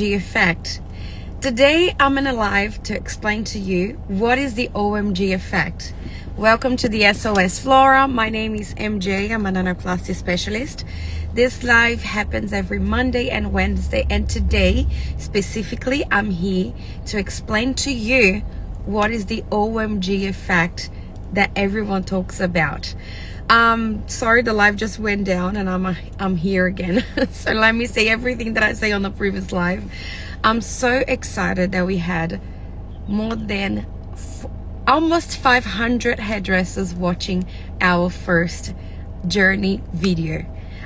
OMG effect. Today I'm in a live to explain to you what is the OMG effect. Welcome to the SOS Flora. My name is MJ. I'm a nanoplasty specialist. This live happens every Monday and Wednesday, and today specifically I'm here to explain to you what is the OMG effect that everyone talks about. Sorry, the live just went down and I'm here again. So let me say everything that I say on the previous live. I'm so excited that we had more than almost 500 hairdressers watching our first journey video.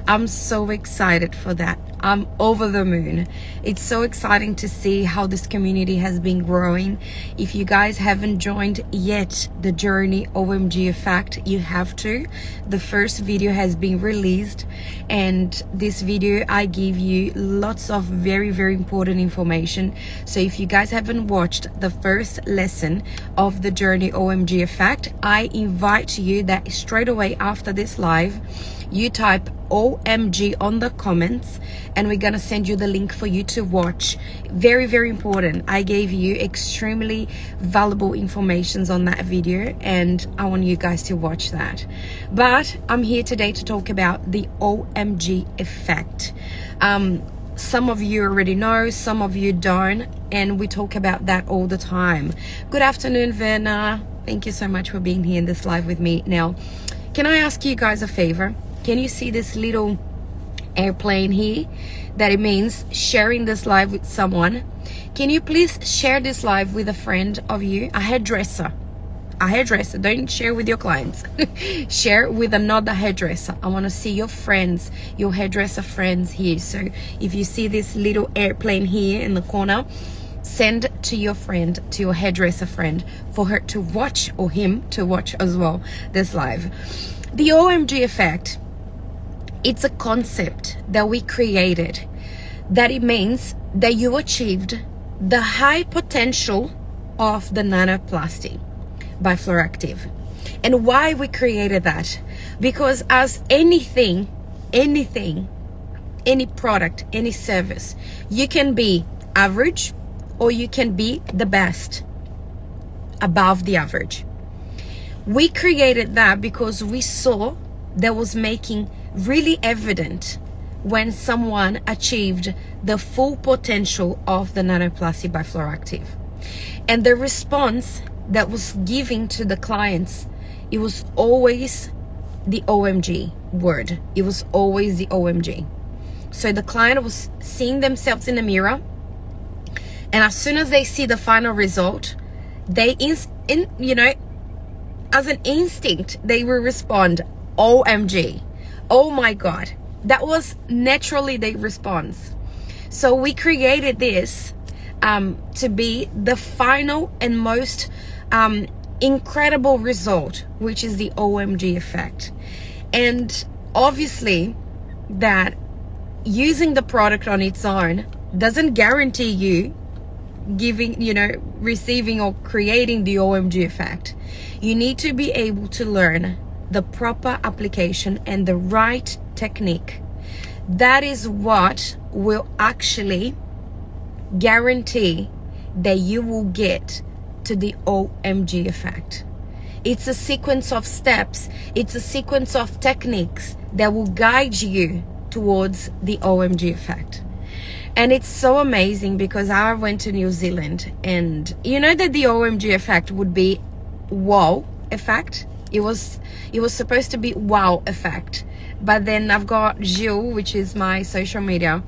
I'm so excited for that. I'm over the moon. It's so exciting to see how this community has been growing. If you guys haven't joined yet the journey OMG effect, you have to. The first video has been released, and this video I give you lots of very important information. So if you guys haven't watched the first lesson of the journey OMG effect, I invite you that straight away after this live you type OMG on the comments, and we're gonna send you the link for you to watch. Very important. I gave you extremely valuable informations on that video, and I want you guys to watch that. But I'm here today to talk about the OMG effect. Some of you already know, some of you don't, and we talk about that all the time. Good afternoon, Verna. Thank you so much for being here in this live with me. Now, can I ask you guys a favor? Can you see this little airplane here? That it means sharing this live with someone. Can you please share this live with a friend of you, a hairdresser? A hairdresser. Don't share with your clients. Share with another hairdresser. I want to see your friends, your hairdresser friends here. So if you see this little airplane here in the corner, send to your friend, to your hairdresser friend, for her to watch, or him to watch as well, this live. The OMG effect, it's a concept that we created, that it means that you achieved the high potential of the nanoplasty by Fluoractive. And why we created that? Because as anything, any product, any service, you can be average or you can be the best, above the average. We created that because we saw that was making really evident when someone achieved the full potential of the nanoplasty by Fluoractive. And the response that was given to the clients, it was always the OMG word. It was always the OMG. So the client was seeing themselves in the mirror, and as soon as they see the final result, they as an instinct, they will respond, OMG. Oh my God. That was naturally their response. So we created this to be the final and most incredible result, which is the OMG effect. And obviously that using the product on its own doesn't guarantee you receiving or creating the OMG effect. You need to be able to learn the proper application and the right technique. That is what will actually guarantee that you will get to the OMG effect. It's a sequence of steps, it's a sequence of techniques that will guide you towards the OMG effect. And it's so amazing because I went to New Zealand, and you know that the OMG effect would be wow effect. It was supposed to be wow effect, but then I've got Jill, which is my social media,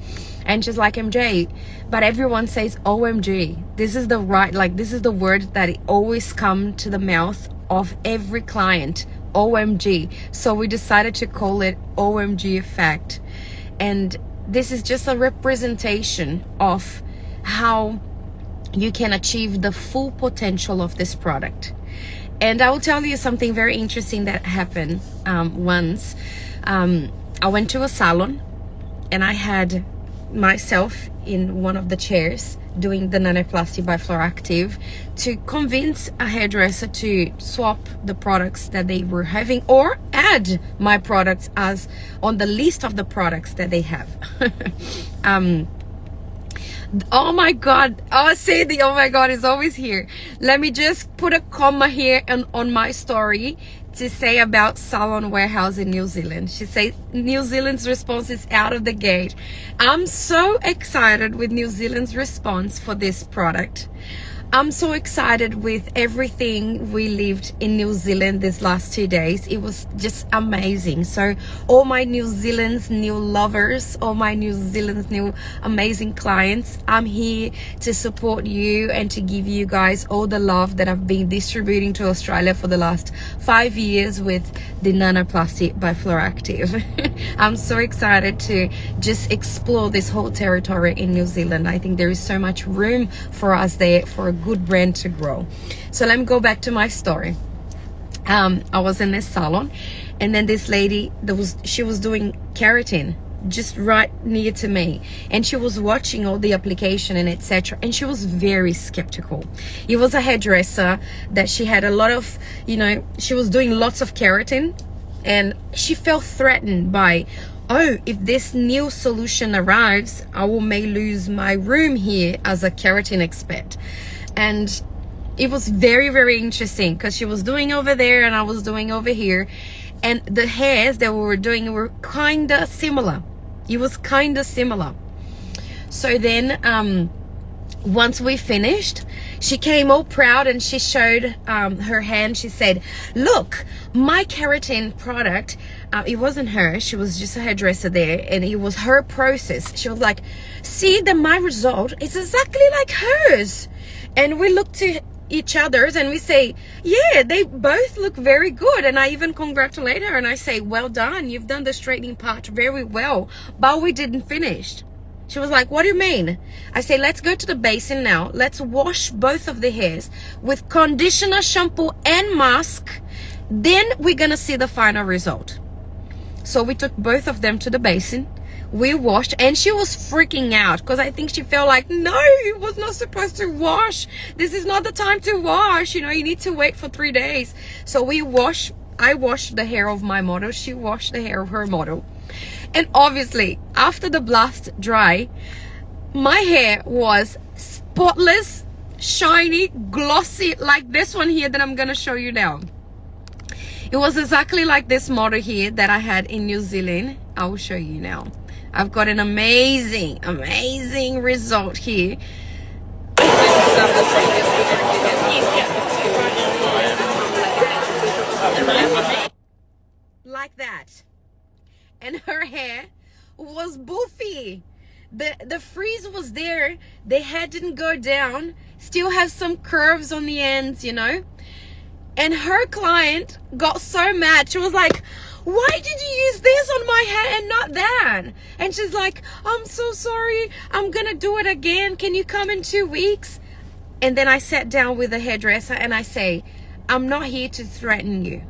and she's like, MJ, but everyone says OMG. This is the word that it always comes to the mouth of every client, OMG. So we decided to call it OMG effect. And this is just a representation of how you can achieve the full potential of this product. And I will tell you something very interesting that happened once. I went to a salon, and I had myself in one of the chairs doing the nanoplasty by Fluoractive to convince a hairdresser to swap the products that they were having, or add my products as on the list of the products that they have. Oh my God. Oh, see, the oh my God is always here. Let me just put a comma here on my story to say about Salon Warehouse in New Zealand. She says New Zealand's response is out of the gate. I'm so excited with New Zealand's response for this product. I'm so excited with everything we lived in New Zealand these last 2 days. It was just amazing. So all my New Zealand's new lovers, all my New Zealand's new amazing clients, I'm here to support you and to give you guys all the love that I've been distributing to Australia for the last 5 years with the Nanoplasty by Fluoractive. I'm so excited to just explore this whole territory in New Zealand. I think there is so much room for us there for a good brand to grow. So let me go back to my story. I was in this salon, and then this lady she was doing keratin just right near to me, and she was watching all the application and etc., and she was very skeptical. It was a hairdresser that she had a lot of, she was doing lots of keratin, and she felt threatened by, oh, if this new solution arrives, I may lose my room here as a keratin expert. And it was very, very interesting because she was doing over there and I was doing over here, and the hairs that we were doing were kind of similar. It was kind of similar. So then once we finished, she came all proud and she showed her hand. She said, look, my keratin product, it wasn't her, she was just a hairdresser there, and it was her process. She was like, see that my result is exactly like hers. And we looked to each other's and we say, yeah, they both look very good. And I even congratulate her and I say, well done, you've done the straightening part very well, but we didn't finish. She was like, what do you mean? I say, let's go to the basin now. Let's wash both of the hairs with conditioner, shampoo, and mask. Then we're going to see the final result. So we took both of them to the basin. We washed, and she was freaking out because I think she felt like, no, it was not supposed to wash. This is not the time to wash. You need to wait for 3 days. So I washed the hair of my model. She washed the hair of her model. And obviously, after the blast dry, my hair was spotless, shiny, glossy, like this one here that I'm going to show you now. It was exactly like this model here that I had in New Zealand. I will show you now. I've got an amazing, amazing result here. Like that. And her hair was boofy. The frizz was there. The hair didn't go down. Still have some curves on the ends, And her client got so mad. She was like, why did you use this on my hair and not that? And she's like, I'm so sorry. I'm going to do it again. Can you come in 2 weeks? And then I sat down with the hairdresser and I say, I'm not here to threaten you.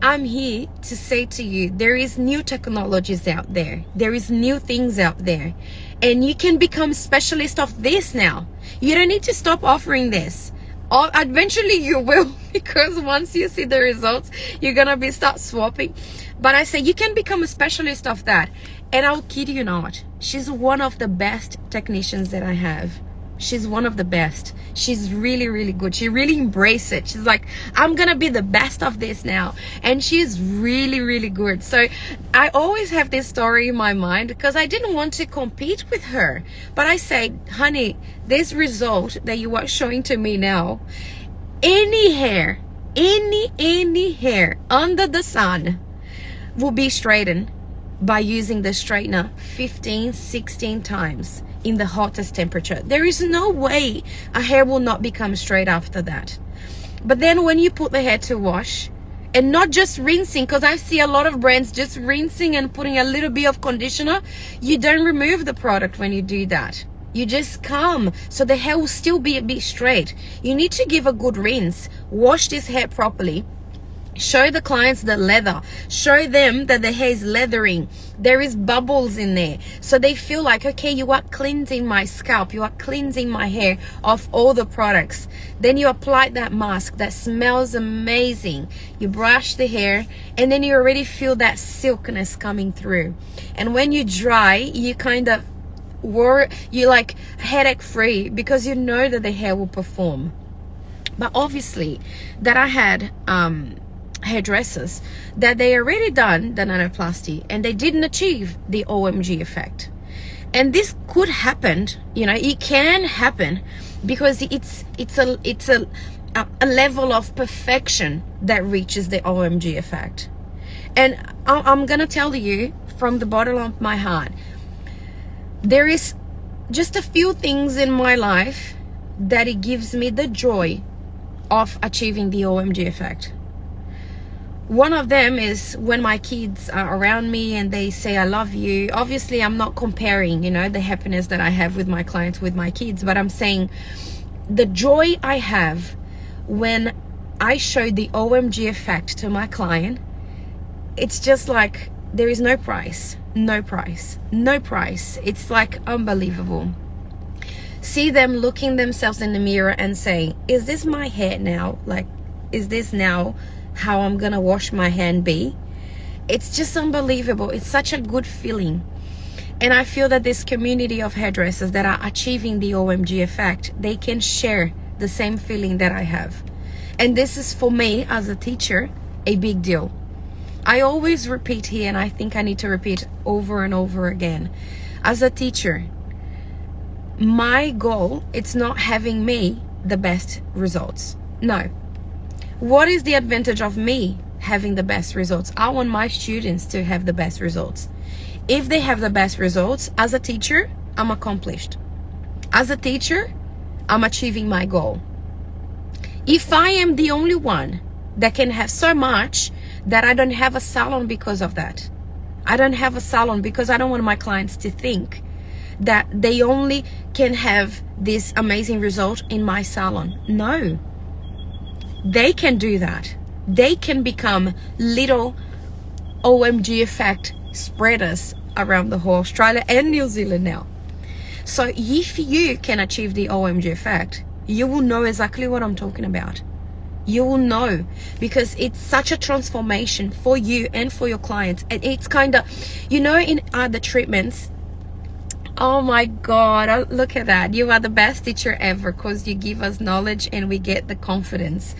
I'm here to say to you, there is new technologies out there. There is new things out there. And you can become specialist of this now. You don't need to stop offering this. Or eventually you will, because once you see the results, you're going to start swapping. But I say you can become a specialist of that. And I'll kid you not, she's one of the best technicians that I have. She's one of the best. She's really, really good. She really embraced it. She's like, I'm going to be the best of this now. And she's really, really good. So I always have this story in my mind because I didn't want to compete with her. But I say, honey, this result that you are showing to me now, any hair under the sun will be straightened by using the straightener 15, 16 times. In the hottest temperature. There is no way a hair will not become straight after that. But then when you put the hair to wash, and not just rinsing, because I see a lot of brands just rinsing and putting a little bit of conditioner, you don't remove the product when you do that. You just calm, so the hair will still be a bit straight. You need to give a good rinse, wash this hair properly, show the clients the leather, show them that the hair is leathering, there is bubbles in there, so they feel like, okay, you are cleansing my scalp, you are cleansing my hair of all the products. Then you apply that mask that smells amazing, you brush the hair, and then you already feel that silkiness coming through. And when you dry, you kind of you're like headache free because you know that the hair will perform. But obviously that I had hairdressers that they already done the nanoplasty and they didn't achieve the OMG effect. And this could happen, you know, it can happen because it's a level of perfection that reaches the OMG effect. And I'm gonna tell you from the bottom of my heart, there is just a few things in my life that it gives me the joy of achieving the OMG effect. One of them is when my kids are around me and they say I love you. Obviously I'm not comparing, you know, the happiness that I have with my clients with my kids, but I'm saying the joy I have when I show the OMG effect to my client, it's just like there is no price. It's like unbelievable. See them looking themselves in the mirror and say, is this my hair now? Like, is this now how I'm gonna wash my hair and be? It's just unbelievable. It's such a good feeling. And I feel that this community of hairdressers that are achieving the OMG effect, they can share the same feeling that I have. And this is, for me as a teacher, a big deal. I always repeat here, and I think I need to repeat over and over again. As a teacher, my goal, it's not having me the best results. No. What is the advantage of me having the best results? I want my students to have the best results. If they have the best results, as a teacher, I'm accomplished. As a teacher, I'm achieving my goal. If I am the only one that can have so much that I don't have a salon because of that, I don't have a salon because I don't want my clients to think that they only can have this amazing result in my salon. No. They can do that. They can become little OMG effect spreaders around the whole Australia and New Zealand now. So if you can achieve the OMG effect, you will know exactly what I'm talking about. You will know, because it's such a transformation for you and for your clients. And it's kind of, you know, in other treatments, oh my God, look at that. You are the best teacher ever because you give us knowledge and we get the confidence.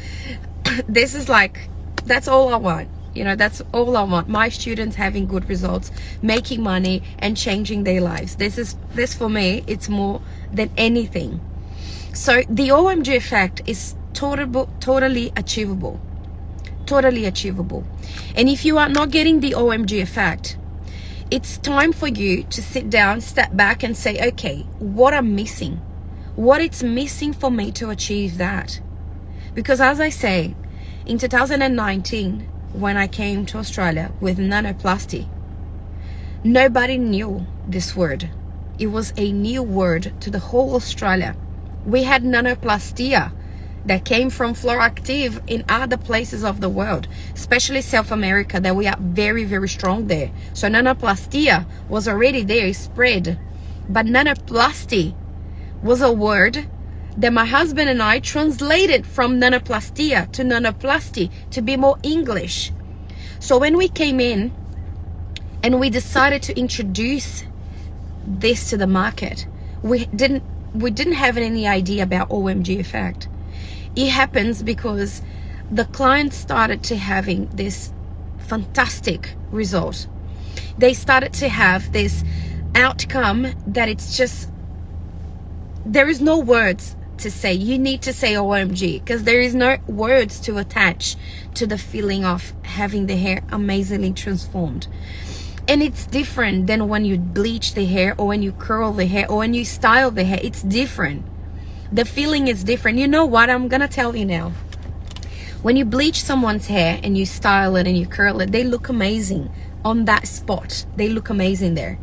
This is like, that's all I want. You know, that's all I want. My students having good results, making money and changing their lives. This for me, it's more than anything. So the OMG effect is totally achievable. Totally achievable. And if you are not getting the OMG effect, it's time for you to sit down, step back and say, okay, what I'm missing? What it's missing for me to achieve that? Because as I say, in 2019, when I came to Australia with nanoplasty, nobody knew this word. It was a new word to the whole Australia. We had nanoplastia that came from Fluoractive in other places of the world, especially South America, that we are very, very strong there. So nanoplastia was already there, spread. But nanoplasty was a word that my husband and I translated from nanoplastia to nanoplasty to be more English. So when we came in and we decided to introduce this to the market, we didn't have any idea about OMG effect. It happens because the clients started to having this fantastic result. They started to have this outcome that it's just, there is no words to say. You need to say OMG because there is no words to attach to the feeling of having the hair amazingly transformed. And it's different than when you bleach the hair or when you curl the hair or when you style the hair. It's different. The feeling is different. You know what? I'm gonna tell you now. When you bleach someone's hair and you style it and you curl it, they look amazing on that spot. They look amazing there.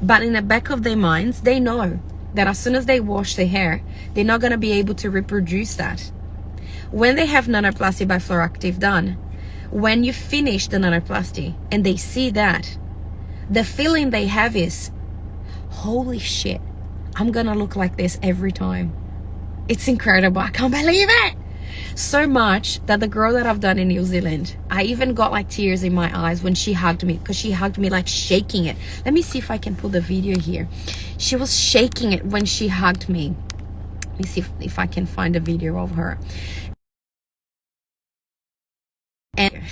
But in the back of their minds, they know that as soon as they wash their hair, they're not gonna be able to reproduce that. When they have nanoplasty by Fluoractive done, when you finish the nanoplasty and they see that, the feeling they have is, holy shit, I'm gonna look like this every time. It's incredible. I can't believe it. So much that the girl that I've done in New Zealand, I even got like tears in my eyes when she hugged me, because she hugged me like shaking it. Let me see if I can pull the video here. She was shaking it when she hugged me. Let me see if I can find a video of her. And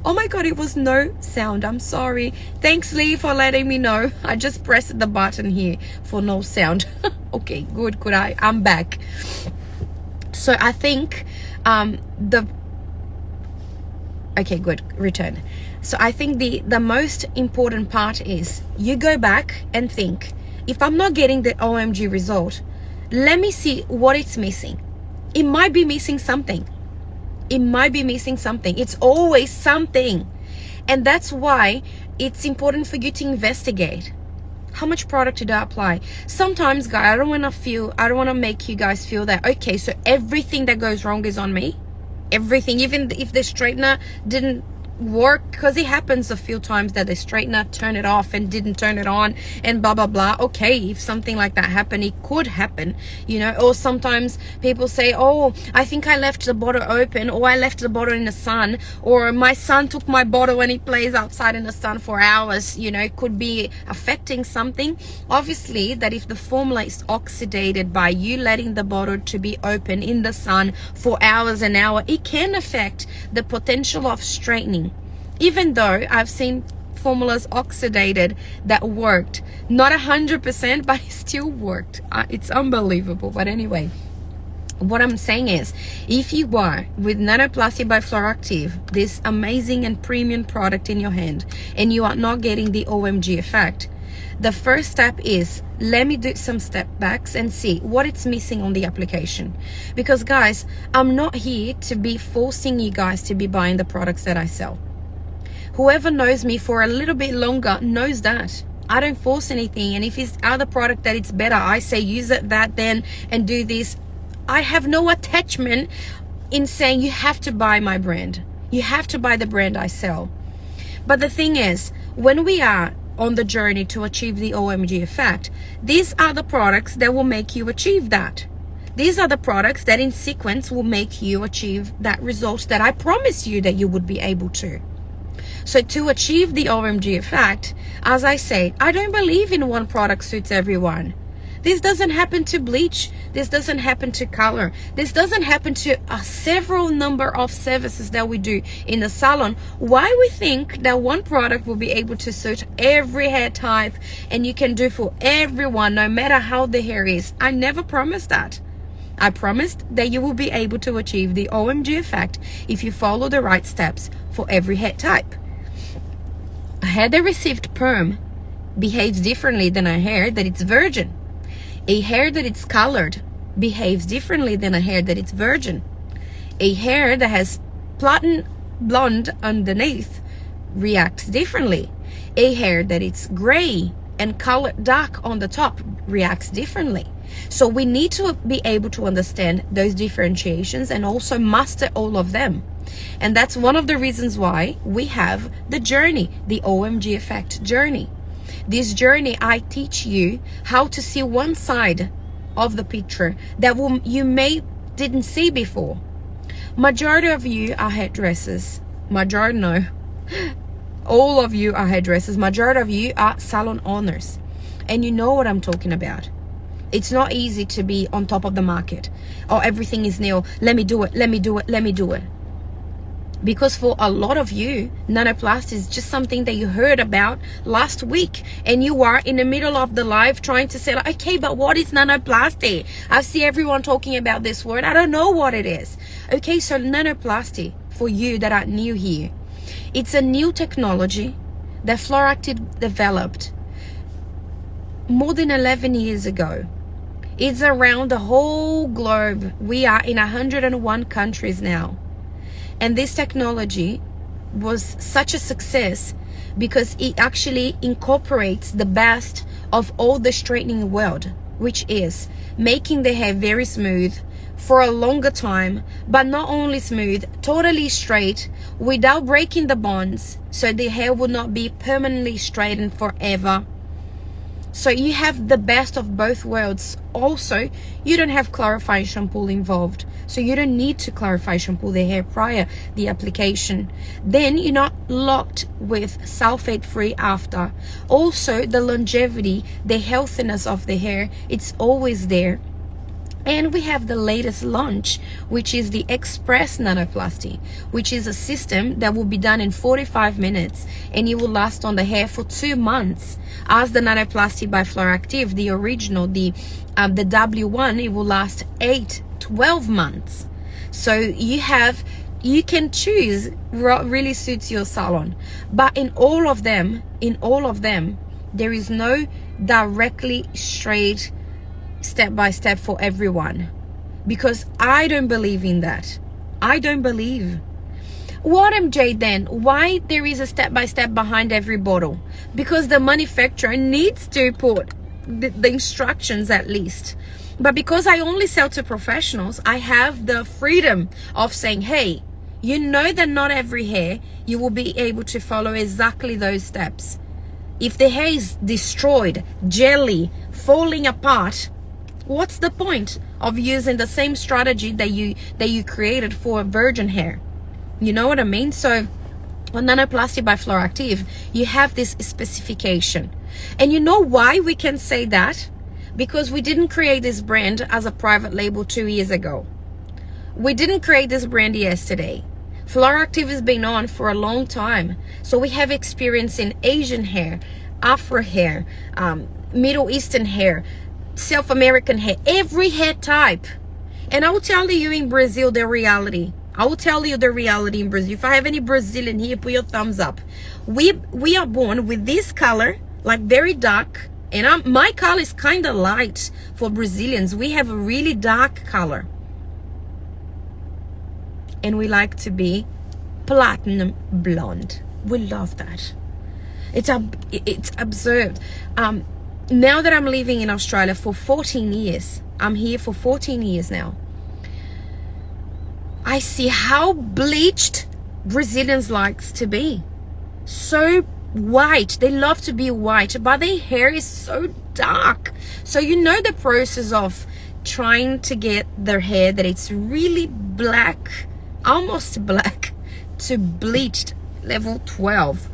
oh my god, it was no sound. I'm sorry. Thanks, Lee, for letting me know. I just pressed the button here for no sound. Okay, good. I'm back. So I think okay, good, return. So I think the most important part is you go back and think, if I'm not getting the OMG result, let me see what it's missing. It might be missing something. It's always something. And that's why it's important for you to investigate. How much product did I apply? Sometimes, guys, I don't want to make you guys feel that, okay, so everything that goes wrong is on me. Everything, even if the straightener didn't work, because it happens a few times that the straightener turned it off and didn't turn it on and blah blah blah. Okay, if something like that happened, it could happen, you know. Or sometimes people say, oh, I think I left the bottle open, or I left the bottle in the sun, or my son took my bottle when he plays outside in the sun for hours. You know, it could be affecting something. Obviously, that if the formula is oxidated by you letting the bottle to be open in the sun for hours and hours, it can affect the potential of straightening. Even though I've seen formulas oxidated that worked, not 100%, but it still worked. It's unbelievable. But anyway, what I'm saying is, if you are with Nanoplasty by Fluoractiv, this amazing and premium product in your hand, and you are not getting the OMG effect, the first step is, let me do some step backs and see what it's missing on the application. Because guys, I'm not here to be forcing you guys to be buying the products that I sell. Whoever knows me for a little bit longer knows that I don't force anything. And if it's other product that it's better, I say use it, that, then, and do this. I have no attachment in saying you have to buy my brand. You have to buy the brand I sell. But the thing is, when we are on the journey to achieve the OMG effect, these are the products that will make you achieve that. These are the products that in sequence will make you achieve that result that I promised you that you would be able to. So to achieve the OMG effect, as I say, I don't believe in one product suits everyone. This doesn't happen to bleach. This doesn't happen to color. This doesn't happen to a several number of services that we do in the salon. Why we think that one product will be able to suit every hair type and you can do for everyone, no matter how the hair is. I never promised that. I promised that you will be able to achieve the OMG effect if you follow the right steps for every hair type. A hair that received perm behaves differently than a hair that it's virgin. A hair that it's colored behaves differently than a hair that it's virgin. A hair that has platinum blonde underneath reacts differently. A hair that it's gray and colored dark on the top reacts differently. So we need to be able to understand those differentiations and also master all of them. And that's one of the reasons why we have the journey, the OMG effect journey. This journey, I teach you how to see one side of the picture that you may didn't see before. Majority of you are hairdressers. All of you are hairdressers. Majority of you are salon owners. And you know what I'm talking about. It's not easy to be on top of the market. Oh, everything is new. Let me do it. Let me do it. Let me do it. Because for a lot of you, nanoplasty is just something that you heard about last week, and you are in the middle of the live trying to say, like, okay, but what is nanoplasty? I see everyone talking about this word. I don't know what it is. Okay, so nanoplasty, for you that are new here, it's a new technology that Fluoractive developed more than 11 years ago. It's around the whole globe. We are in 101 countries now. And this technology was such a success because it actually incorporates the best of all the straightening world, which is making the hair very smooth for a longer time, but not only smooth, totally straight without breaking the bonds, so the hair will not be permanently straightened forever. So you have the best of both worlds. Also, you don't have clarifying shampoo involved. So you don't need to clarify shampoo the hair prior the application. Then you're not locked with sulfate free after. Also, the longevity, the healthiness of the hair, it's always there. And we have the latest launch, which is the Express Nanoplasty, which is a system that will be done in 45 minutes and it will last on the hair for 2 months. As the Nanoplasty by Fluoractive, the original, the W1, it will last 12 months. So you can choose what really suits your salon. But in all of them, there is no directly straight step by step for everyone, because I don't believe in that. I don't believe. What, MJ, then? Why there is a step by step behind every bottle? Because the manufacturer needs to put the instructions at least. But because I only sell to professionals, I have the freedom of saying, hey, you know that not every hair you will be able to follow exactly those steps. If the hair is destroyed, jelly, falling apart, what's the point of using the same strategy that you created for virgin hair? You know what I mean? So on Nanoplasty by Fluoractive, you have this specification. And you know why we can say that? Because we didn't create this brand as a private label 2 years ago. We didn't create this brand yesterday. Fluoractive has been on for a long time. So we have experience in Asian hair, Afro hair, Middle Eastern hair, South American hair, every hair type. And I will tell you in Brazil the reality. I will tell you the reality in Brazil. If I have any Brazilian here, put your thumbs up. We are born with this color, like very dark. And my color is kind of light for Brazilians. We have a really dark color. And we like to be platinum blonde. We love that. It's absurd. Now that I'm living in Australia for 14 years, I'm here for 14 years now, I see how bleached Brazilians likes to be. So white. They love to be white, but their hair is so dark. So you know the process of trying to get their hair that it's really black, almost black, to bleached level 12.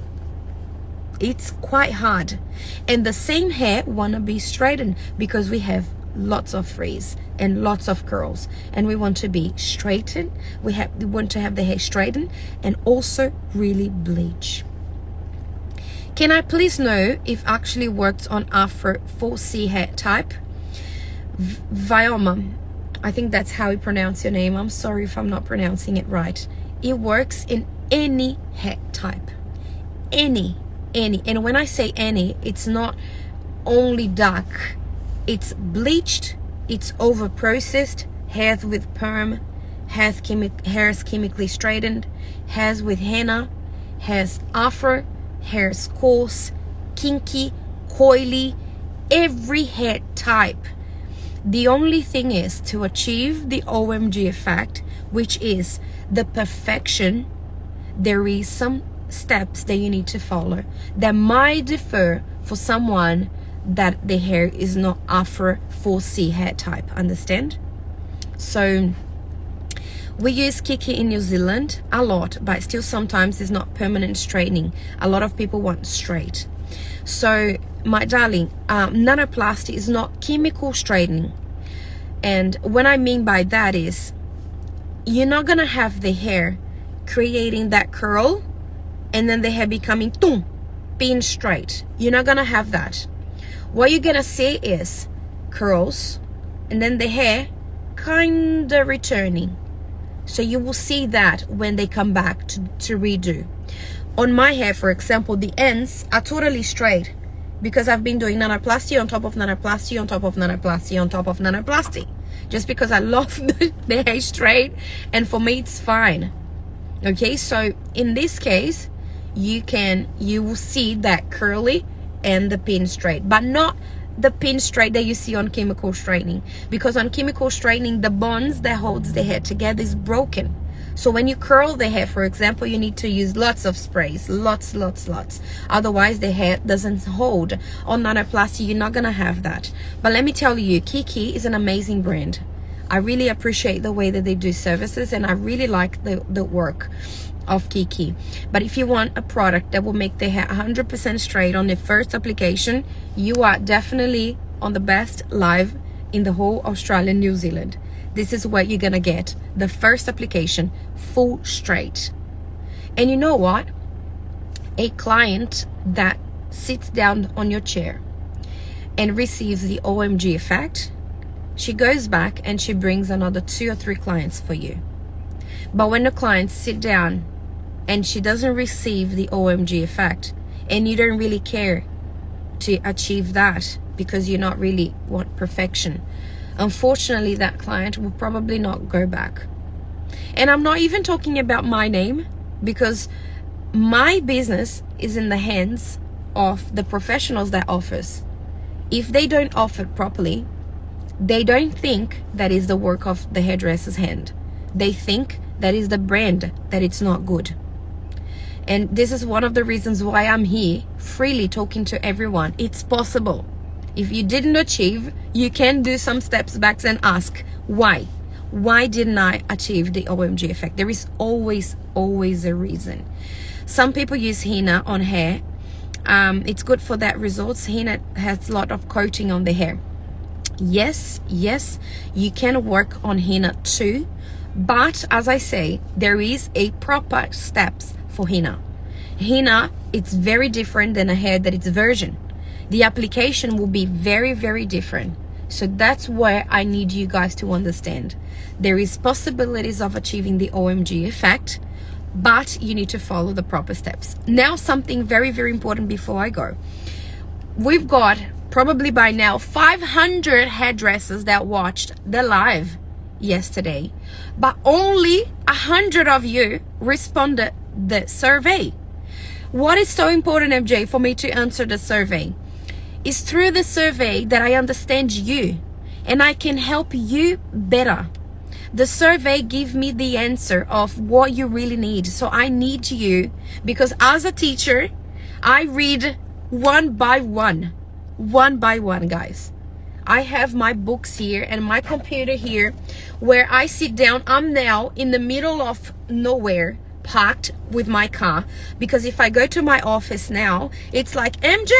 It's quite hard. And the same hair wanna be straightened because we have lots of frizz and lots of curls, and we want to be straightened. We want to have the hair straightened and also really bleach. Can I please know if actually works on Afro 4C hair type? Vioma, I think that's how you pronounce your name. I'm sorry if I'm not pronouncing it right. It works in any hair type. Any. And when I say any, it's not only dark. It's bleached, it's over processed, hairs with perm, hairs chemically straightened, hairs with henna, has afro, has coarse, kinky, coily, every hair type. The only thing is to achieve the OMG effect, which is the perfection, there is some steps that you need to follow that might differ for someone that the hair is not afro 4C hair type, understand? So we use Kiki in New Zealand a lot, but still sometimes it's not permanent straightening. A lot of people want straight. So my darling, nanoplasty is not chemical straightening. And what I mean by that is you're not gonna have the hair creating that curl and then the hair becoming pin straight. You're not gonna have that. What you're gonna see is curls and then the hair kinda returning. So you will see that when they come back to redo. On my hair, for example, the ends are totally straight because I've been doing nanoplasty on top of nanoplasty on top of nanoplasty on top of nanoplasty, just because I love the hair straight, and for me it's fine. Okay, so in this case you will see that curly and the pin straight, but not the pin straight that you see on chemical straightening, because on chemical straightening the bonds that holds the hair together is broken. So when you curl the hair, for example, you need to use lots of sprays, lots, otherwise the hair doesn't hold. On nanoplasty you're not gonna have that. But let me tell you, Kiki is an amazing brand. I really appreciate the way that they do services, and I really like the work of Kiki. But if you want a product that will make the hair 100% straight on the first application, you are definitely on the best live in the whole Australia, New Zealand. This is what you're gonna get. The first application, full straight. And you know what? A client that sits down on your chair and receives the OMG effect, she goes back and she brings another 2 or 3 clients for you. But when the clients sit down and she doesn't receive the OMG effect, and you don't really care to achieve that because you not really want perfection, unfortunately that client will probably not go back. And I'm not even talking about my name, because my business is in the hands of the professionals that offers. If they don't offer properly, they don't think that is the work of the hairdresser's hand. They think that is the brand, that it's not good. And this is one of the reasons why I'm here freely talking to everyone. It's possible. If you didn't achieve, you can do some steps back and ask why. Why didn't I achieve the OMG effect? There is always a reason. Some people use henna on hair. It's good for that results. Henna has a lot of coating on the hair. Yes, you can work on henna too, but as I say, there is a proper steps for henna. Henna, it's very different than a hair that is virgin. The application will be very different. So that's where I need you guys to understand. There is possibilities of achieving the OMG effect, but you need to follow the proper steps. Now, something very important before I go. We've got probably by now 500 hairdressers that watched the live yesterday, but only 100 of you responded the survey. What is so important, MJ, for me to answer the survey? It's through the survey that I understand you and I can help you better. The survey gives me the answer of what you really need. So I need you, because as a teacher, I read one by one, guys. I have my books here and my computer here where I sit down. I'm now in the middle of nowhere, parked with my car, because if I go to my office now, it's like, MJ,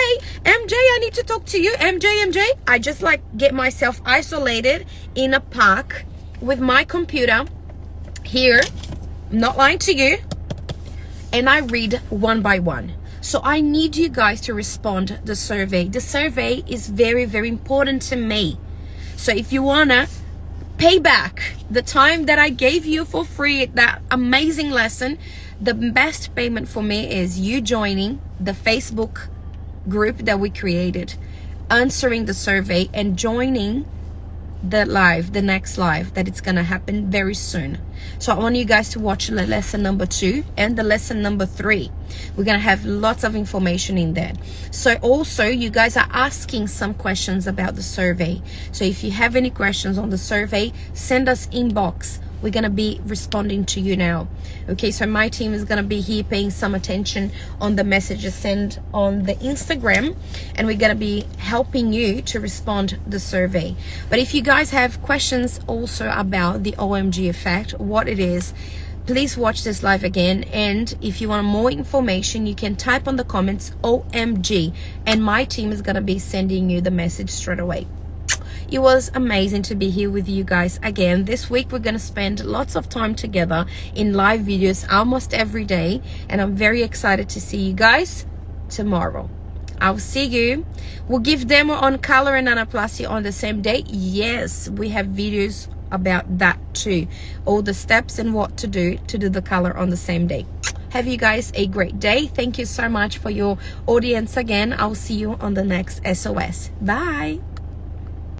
I need to talk to you. MJ, I just like get myself isolated in a park with my computer here, I'm not lying to you, and I read one by one. So I need you guys to respond the survey. The survey is very important to me. So if you wanna pay back the time that I gave you for free, that amazing lesson, the best payment for me is you joining the Facebook group that we created, answering the survey, and joining the next live that it's gonna happen very soon. So I want you guys to watch the lesson number 2 and the lesson number 3. We're gonna have lots of information in there. So also, you guys are asking some questions about the survey. So if you have any questions on the survey, send us inbox. We're gonna be responding to you now. Okay, so my team is gonna be here paying some attention on the messages sent on the Instagram, and we're gonna be helping you to respond the survey. But if you guys have questions also about the OMG effect, what it is, please watch this live again. And if you want more information, you can type on the comments OMG, and my team is gonna be sending you the message straight away. It was amazing to be here with you guys again. This week we're going to spend lots of time together in live videos almost every day, and I'm very excited to see you guys tomorrow. I'll see you. We'll give demo on color and nanoplasty on the same day. Yes, we have videos about that too, all the steps and what to do the color on the same day. Have you guys a great day. Thank you so much for your audience again. I'll see you on the next SOS. Bye.